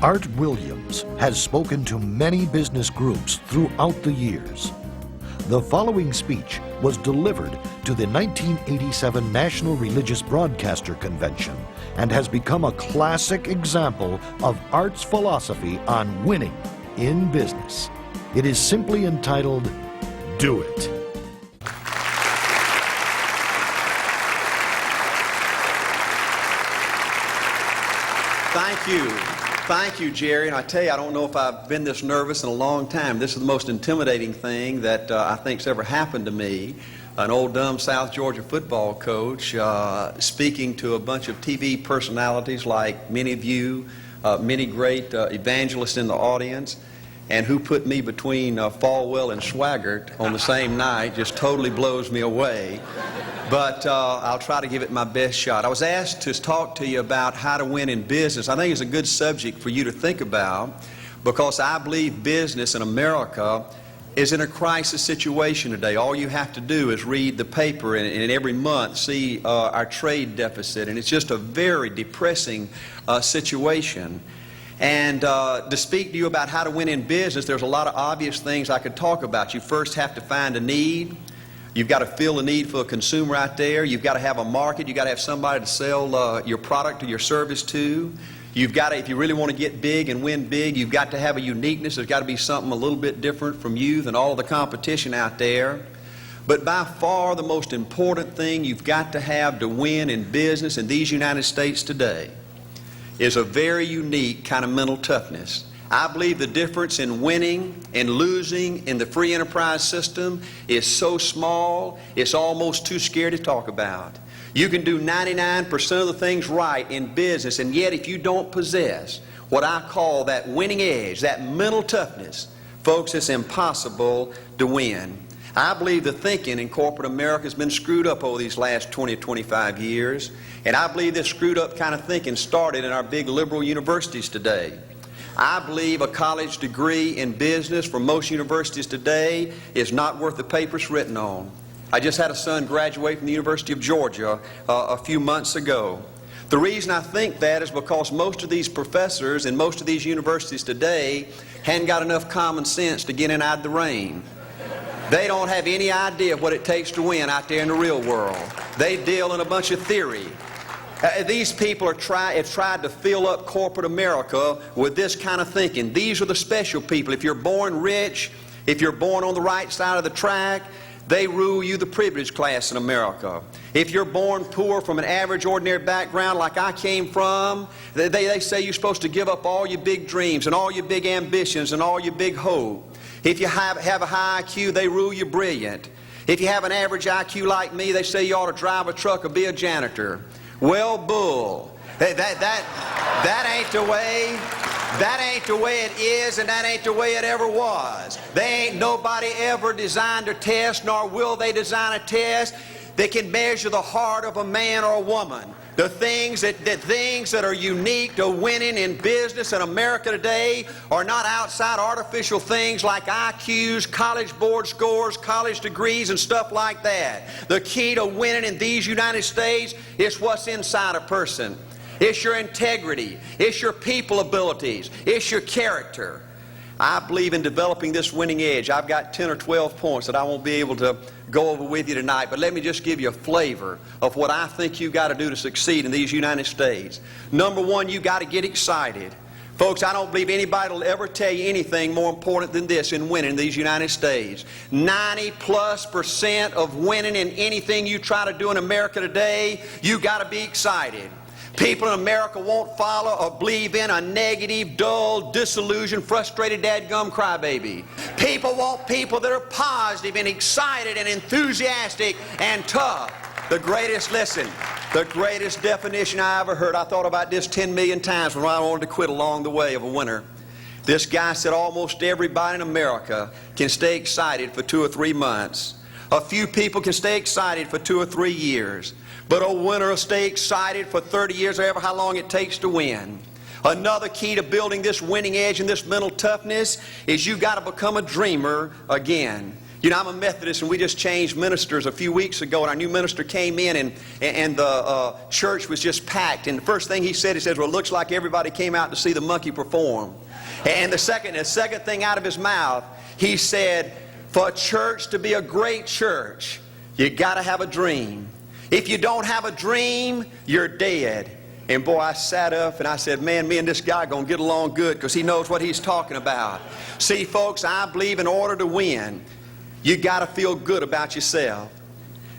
Art Williams has spoken to many business groups throughout the years. The following speech was delivered to the 1987 National Religious Broadcaster Convention and has become a classic example of Art's philosophy on winning in business. It is simply entitled, Do It. Thank you. Thank you, Jerry. And I tell you, I don't know if I've been this nervous in a long time. This is the most intimidating thing that I think's ever happened to me. An old dumb South Georgia football coach speaking to a bunch of TV personalities like many of you, many great evangelists in the audience, and who put me between Falwell and Swaggart on the same night just totally blows me away. But I'll try to give it my best shot. I was asked to talk to you about how to win in business. I think it's a good subject for you to think about because I believe business in America is in a crisis situation today. All you have to do is read the paper and every month see our trade deficit, and it's just a very depressing situation. And to speak to you about how to win in business, there's a lot of obvious things I could talk about. You first have to find a need. You've got to fill a need for a consumer out there. You've got to have a market. You've got to have somebody to sell your product or your service to. You've got to, if you really want to get big and win big, you've got to have a uniqueness. There's got to be something a little bit different from you than all the competition out there. But by far the most important thing you've got to have to win in business in these United States today is a very unique kind of mental toughness. I believe the difference in winning and losing in the free enterprise system is so small, it's almost too scary to talk about. You can do 99% of the things right in business, and yet if you don't possess what I call that winning edge, that mental toughness, folks, it's impossible to win. I believe the thinking in corporate America has been screwed up over these last 20 or 25 years, and I believe this screwed up kind of thinking started in our big liberal universities today. I believe a college degree in business for most universities today is not worth the paper it's written on. I just had a son graduate from the University of Georgia a few months ago. The reason I think that is because most of these professors in most of these universities today hadn't got enough common sense to get in out of the rain. They don't have any idea what it takes to win out there in the real world. They deal in a bunch of theory. These people have tried to fill up corporate America with this kind of thinking. These are the special people. If you're born rich, if you're born on the right side of the track, they rule you, the privileged class in America. If you're born poor from an average, ordinary background like I came from, they say you're supposed to give up all your big dreams and all your big ambitions and all your big hope. If you have a high IQ, they rule you brilliant. If you have an average IQ like me, they say you ought to drive a truck or be a janitor. Well, bull. That ain't the way. That ain't the way it is, and that ain't the way it ever was. They ain't nobody ever designed a test, nor will they design a test that can measure the heart of a man or a woman. The things that are unique to winning in business in America today are not outside artificial things like IQs, college board scores, college degrees, and stuff like that. The key to winning in these United States is what's inside a person. It's your integrity. It's your people abilities. It's your character. I believe in developing this winning edge. I've got 10 or 12 points that I won't be able to go over with you tonight, but let me just give you a flavor of what I think you've got to do to succeed in these United States. Number one, you've got to get excited. Folks, I don't believe anybody will ever tell you anything more important than this in winning in these United States. 90+% of winning in anything you try to do in America today, you've got to be excited. People in America won't follow or believe in a negative, dull, disillusioned, frustrated dadgum crybaby. People want people that are positive and excited and enthusiastic and tough. The greatest definition I ever heard, I thought about this 10 million times when I wanted to quit along the way of a winner. This guy said almost everybody in America can stay excited for 2 or 3 months. A few people can stay excited for 2 or 3 years. But a winner will stay excited for 30 years or ever how long it takes to win. Another key to building this winning edge and this mental toughness is you've got to become a dreamer again. You know, I'm a Methodist, and we just changed ministers a few weeks ago, and our new minister came in, and the church was just packed. And the first thing he said, well, it looks like everybody came out to see the monkey perform. And the second thing out of his mouth, he said, for a church to be a great church, you got to have a dream. If you don't have a dream, you're dead. And boy, I sat up and I said, man, me and this guy are going to get along good because he knows what he's talking about. See, folks, I believe in order to win, you got to feel good about yourself.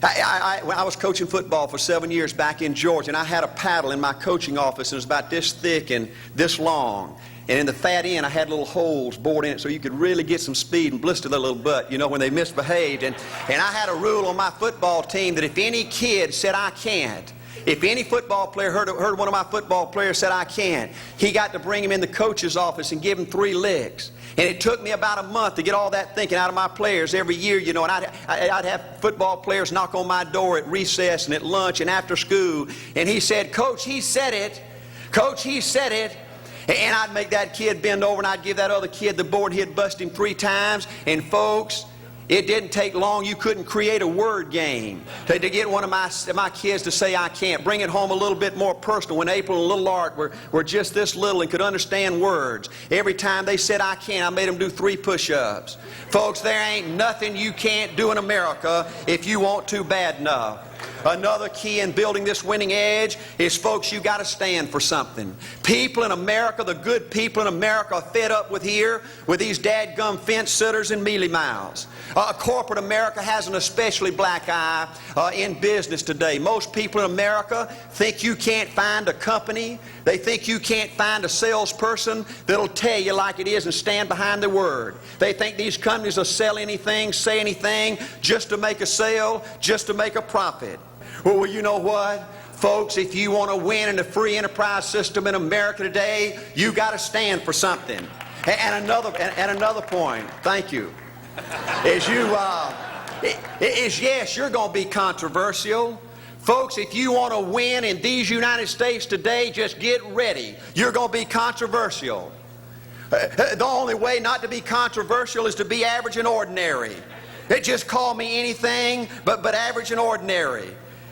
When I was coaching football for 7 years back in Georgia, and I had a paddle in my coaching office, and it was about this thick and this long. And in the fat end, I had little holes bored in it so you could really get some speed and blister their little butt, you know, when they misbehaved. And I had a rule on my football team that if any kid said, I can't, if any football player heard one of my football players said, I can't, he got to bring him in the coach's office and give him 3 licks. And it took me about a month to get all that thinking out of my players every year, you know, and I'd have football players knock on my door at recess and at lunch and after school. And he said, Coach, he said it. Coach, he said it. And I'd make that kid bend over, and I'd give that other kid the board. He'd bust him 3 times. And folks, it didn't take long. You couldn't create a word game to get one of my kids to say, I can't. Bring it home a little bit more personal. When April and little Art were just this little and could understand words, every time they said, I can't, I made them do 3 push-ups. Folks, there ain't nothing you can't do in America if you want to bad enough. Another key in building this winning edge is, folks, you got to stand for something. People in America, the good people in America, are fed up with these dadgum fence sitters and mealy mouths. Corporate America has an especially black eye in business today. Most people in America think you can't find a company. They think you can't find a salesperson that'll tell you like it is and stand behind their word. They think these companies will sell anything, say anything, just to make a sale, just to make a profit. Well, you know what? Folks, if you want to win in the free enterprise system in America today, you got to stand for something. And another point, thank you, is yes, you're going to be controversial. Folks, if you want to win in these United States today, just get ready. You're going to be controversial. The only way not to be controversial is to be average and ordinary. They just call me anything but average and ordinary.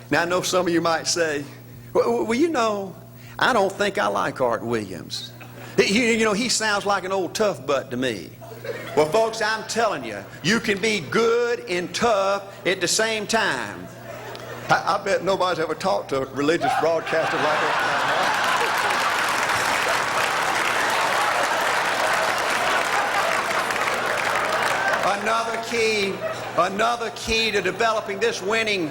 Now, I know some of you might say, well, you know, I don't think I like Art Williams. You know, he sounds like an old tough butt to me. Well, folks, I'm telling you, you can be good and tough at the same time. I bet nobody's ever talked to a religious broadcaster like that. Another key to developing this winning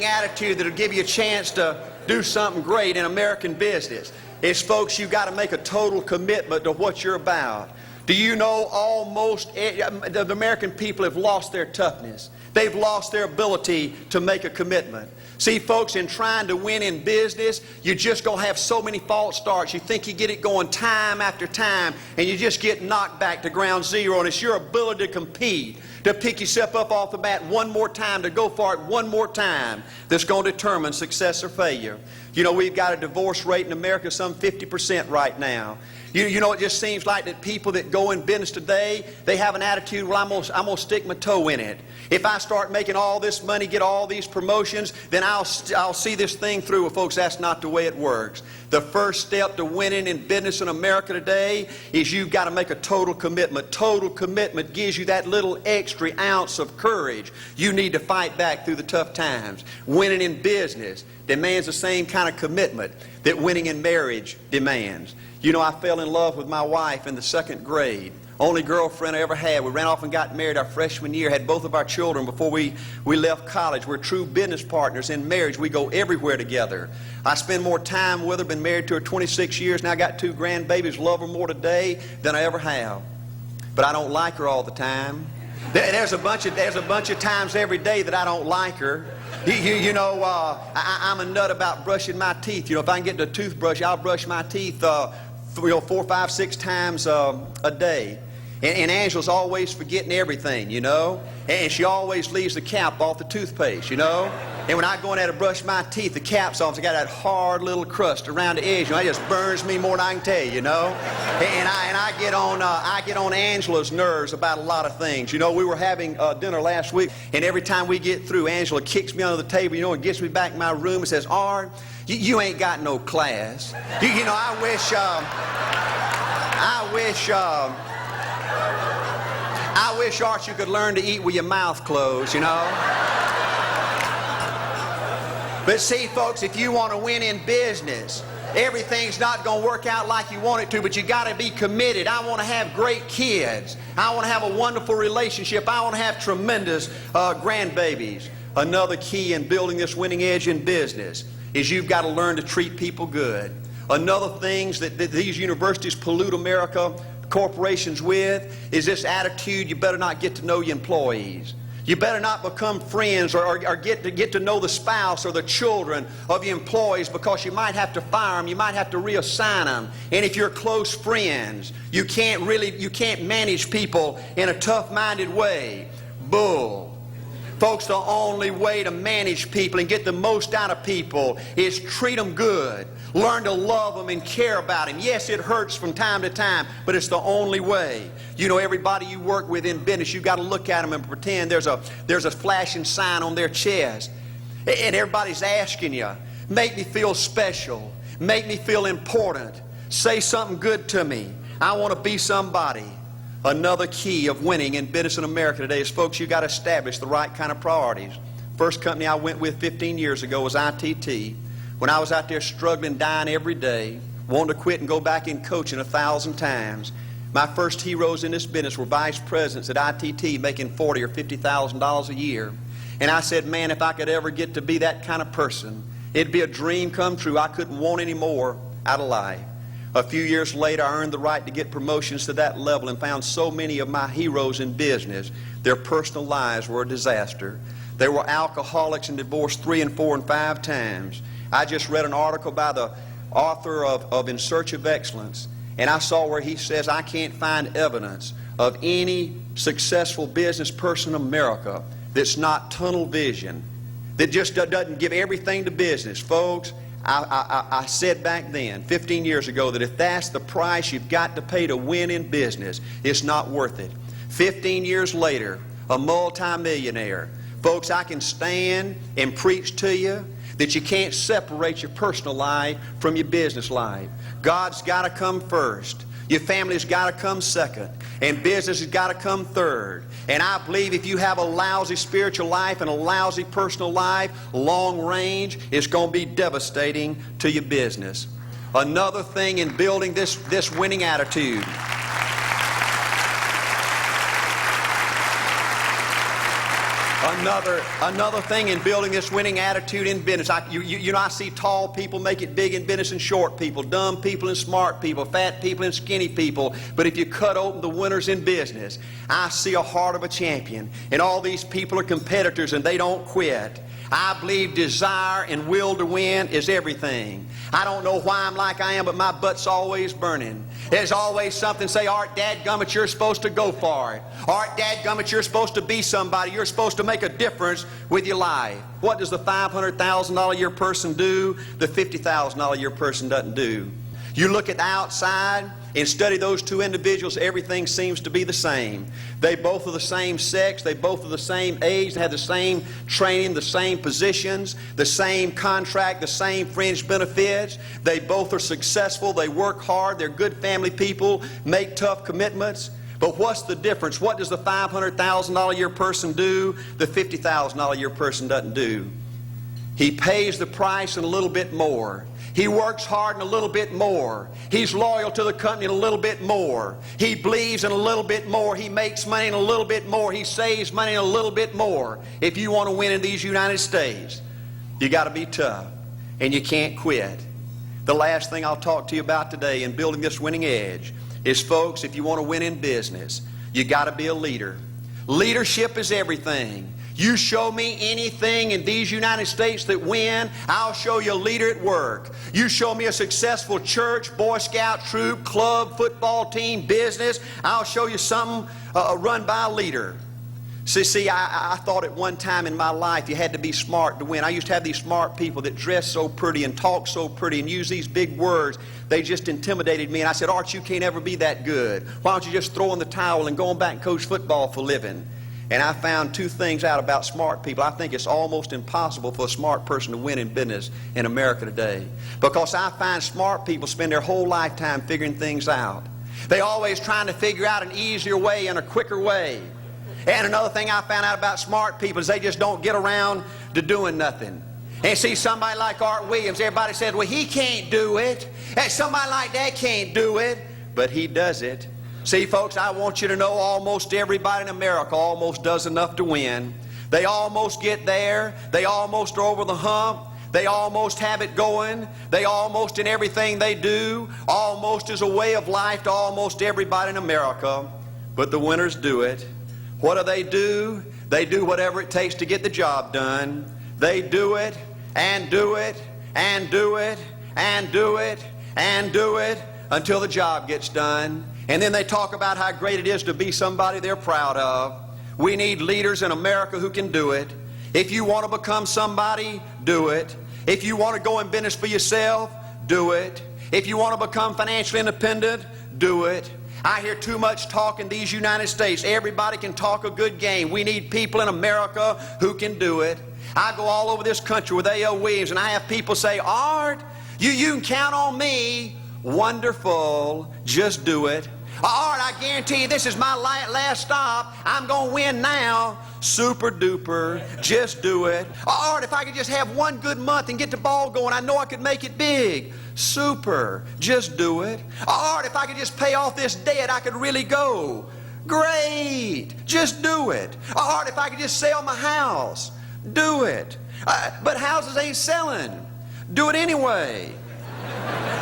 attitude that'll give you a chance to do something great in American business is, folks, you've got to make a total commitment to what you're about. Do you know almost the American people have lost their toughness? They've lost their ability to make a commitment. See, folks, in trying to win in business, you're just going to have so many false starts. You think you get it going time after time, and you just get knocked back to ground zero. And it's your ability to compete, to pick yourself up off the mat one more time, to go for it one more time, that's going to determine success or failure. You know, we've got a divorce rate in America some 50% right now. You know, it just seems like that people that go in business today, they have an attitude, well, I'm going to stick my toe in it. If I start making all this money, get all these promotions, then I'll see this thing through. Well, folks, that's not the way it works. The first step to winning in business in America today is you've got to make a total commitment. Total commitment gives you that little extra ounce of courage you need to fight back through the tough times. Winning in business demands the same kind of commitment that winning in marriage demands. You know, I fell in love with my wife in the 2nd grade. Only girlfriend I ever had. We ran off and got married our freshman year, had both of our children before we left college. We're true business partners in marriage. We go everywhere together. I spend more time with her, been married to her 26 years. Now I got 2 grandbabies, love her more today than I ever have. But I don't like her all the time. There's a bunch of times every day that I don't like her. You know, I'm a nut about brushing my teeth. You know, if I can get the toothbrush, I'll brush my teeth 4, 5, 6 times a day. And Angela's always forgetting everything, you know. And she always leaves the cap off the toothpaste, you know. And when I go in there to brush my teeth, the cap's off. I got that hard little crust around the edge. You know, it just burns me more than I can tell you, you know. And I get on Angela's nerves about a lot of things. You know, we were having dinner last week, and every time we get through, Angela kicks me under the table, you know, and gets me back in my room and says, "Art, you ain't got no class." You know, I wish, Art, you could learn to eat with your mouth closed, you know. But see, folks, if you want to win in business, everything's not going to work out like you want it to, but you got to be committed. I want to have great kids. I want to have a wonderful relationship. I want to have tremendous grandbabies. Another key in building this winning edge in business is you've got to learn to treat people good. Another thing that these universities pollute America, corporations with, is this attitude: you better not get to know your employees. You better not become friends or get to know the spouse or the children of your employees, because you might have to fire them, you might have to reassign them. And if you're close friends, you can't manage people in a tough-minded way. Bull. Folks, the only way to manage people and get the most out of people is treat them good. Learn to love them and care about them. Yes, it hurts from time to time, but it's the only way. You know, everybody you work with in business, you've got to look at them and pretend there's a flashing sign on their chest. And everybody's asking you, make me feel special. Make me feel important. Say something good to me. I want to be somebody. Another key of winning in business in America today is, folks, you've got to establish the right kind of priorities. First company I went with 15 years ago was ITT. When I was out there struggling, dying every day, wanting to quit and go back in coaching 1,000 times, my first heroes in this business were vice presidents at ITT making $40,000 or $50,000 a year. And I said, man, if I could ever get to be that kind of person, it'd be a dream come true. I couldn't want any more out of life. A few years later, I earned the right to get promotions to that level and found so many of my heroes in business, their personal lives were a disaster. They were alcoholics and divorced 3 and 4 and 5 times. I just read an article by the author of In Search of Excellence, and I saw where he says, I can't find evidence of any successful business person in America that's not tunnel vision, that just doesn't give everything to business. Folks, I said back then, 15 years ago, that if that's the price you've got to pay to win in business, it's not worth it. 15 years later, a multimillionaire. Folks, I can stand and preach to you that you can't separate your personal life from your business life. God's got to come first. Your family's got to come second. And business has got to come third. And I believe if you have a lousy spiritual life and a lousy personal life, long range, it's going to be devastating to your business. Another thing in building this winning attitude. Another thing in building this winning attitude in business. You know, I see tall people make it big in business and short people, dumb people and smart people, fat people and skinny people. But if you cut open the winners in business, I see a heart of a champion. And all these people are competitors and they don't quit. I believe desire and will to win is everything. I don't know why I'm like I am, but my butt's always burning. There's always something say, Art, dadgummit, you're supposed to go for it. Art, dadgummit, you're supposed to be somebody. You're supposed to make a difference with your life. What does the $500,000 a year person do? The $50,000 a year person doesn't do. You look at the outside and study those two individuals, everything seems to be the same. They both are the same sex, they both are the same age, they have the same training, the same positions, the same contract, the same fringe benefits. They both are successful, they work hard, they're good family people, make tough commitments. But what's the difference? What does the $500,000 a year person do? The $50,000 a year person doesn't do. He pays the price and a little bit more. He works hard and a little bit more. He's loyal to the company and a little bit more. He believes in a little bit more. He makes money and a little bit more. He saves money and a little bit more. If you want to win in these United States, you got to be tough and you can't quit. The last thing I'll talk to you about today in building this winning edge is, folks, if you want to win in business, you got to be a leader. Leadership is everything. You show me anything in these United States that win, I'll show you a leader at work. You show me a successful church, Boy Scout troop, club, football team, business, I'll show you something run by a leader. See, I thought at one time in my life you had to be smart to win. I used to have these smart people that dressed so pretty and talked so pretty and used these big words. They just intimidated me. And I said, Art, you can't ever be that good. Why don't you just throw in the towel and go on back and coach football for a living? And I found two things out about smart people. I think it's almost impossible for a smart person to win in business in America today. Because I find smart people spend their whole lifetime figuring things out. They're always trying to figure out an easier way and a quicker way. And another thing I found out about smart people is they just don't get around to doing nothing. And see, somebody like Art Williams, everybody says, well, he can't do it. And somebody like that can't do it. But he does it. See, folks, I want you to know almost everybody in America almost does enough to win. They almost get there. They almost are over the hump. They almost have it going. They almost, in everything they do, almost is a way of life to almost everybody in America. But the winners do it. What do? They do whatever it takes to get the job done. They do it and do it and do it and do it and do it until the job gets done. And then they talk about how great it is to be somebody they're proud of. We need leaders in America who can do it. If you want to become somebody, do it. If you want to go in business for yourself, do it. If you want to become financially independent, do it. I hear too much talk in these United States. Everybody can talk a good game. We need people in America who can do it. I go all over this country with A.L. Williams, and I have people say, Art, you can count on me. Wonderful. Just do it. Art, I guarantee you this is my last stop. I'm going to win now. Super duper. Just do it. Art, if I could just have one good month and get the ball going, I know I could make it big. Super. Just do it. Art, if I could just pay off this debt, I could really go. Great. Just do it. Art, if I could just sell my house. Do it. But houses ain't selling. Do it anyway.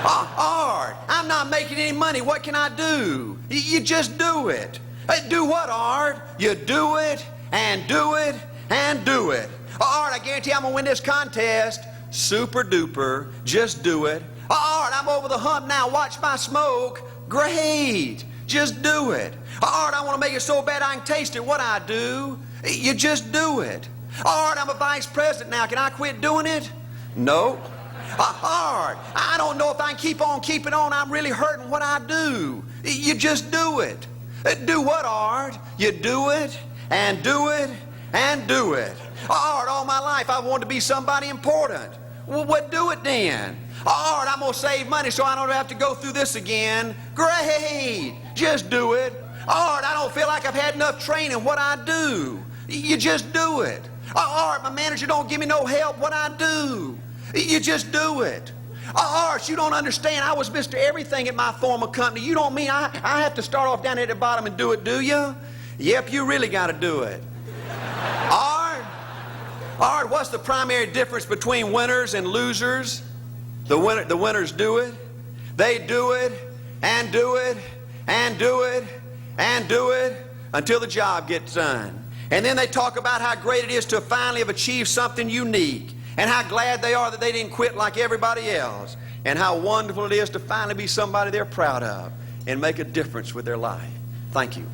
Art, I'm not making any money. What can I do? You just do it. Do what, Art? You do it and do it and do it. Art, I guarantee I'm going to win this contest. Super duper. Just do it. Art, I'm over the hump now. Watch my smoke. Great. Just do it. Art, I want to make it so bad I can taste it. What I do? You just do it. Art, I'm a vice president now. Can I quit doing it? No. Art, I don't know if I can keep on keeping on. I'm really hurting. What I do? You just do it. Do what, Art? You do it and do it and do it. Art, all my life I wanted to be somebody important. Well, what do it then? Art, I'm going to save money so I don't have to go through this again. Great. Just do it. Art, I don't feel like I've had enough training. What I do? You just do it. Art, my manager don't give me no help. What I do? You just do it. Art, you don't understand. I was Mr. Everything at my former company. You don't mean I have to start off down at the bottom and do it, do you? Yep, you really got to do it. Art, what's the primary difference between winners and losers? The winners do it. They do it and do it and do it and do it until the job gets done. And then they talk about how great it is to finally have achieved something unique, and how glad they are that they didn't quit like everybody else, and how wonderful it is to finally be somebody they're proud of and make a difference with their life. Thank you.